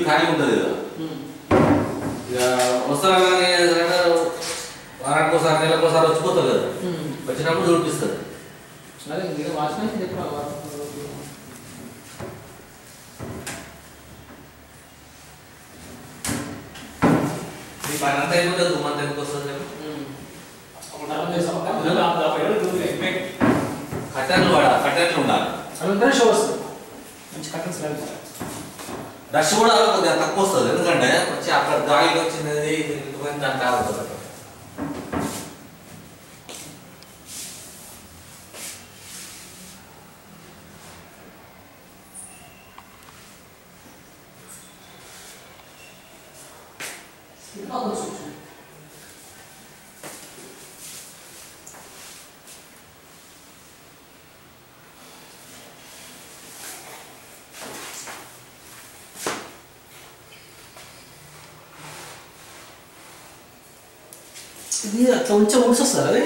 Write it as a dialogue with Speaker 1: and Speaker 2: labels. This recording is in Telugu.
Speaker 1: ఖాళీ ఉంటుంది కదా ఇక వస్తారని వారానికోసారి నెలకోసారి వచ్చిపోతారు కదా వచ్చినప్పుడు చూపిస్తుంది
Speaker 2: అదే మీరు వాసన
Speaker 1: మీ పని అంతా అయిపోతుంది మంత్ ఎందుకు వస్తుంది కట్టెలు కట్టెట్లు ఉండాలి
Speaker 2: మంచి కట్టన్స్
Speaker 1: డస్ట్ కూడా కొద్దిగా తక్కువ వస్తుంది ఎందుకంటే వచ్చి అక్కడ గాలికి వచ్చినది దాని తాగుతుంది
Speaker 2: ఇది అట్లా ఉంచే వస్తుంది అది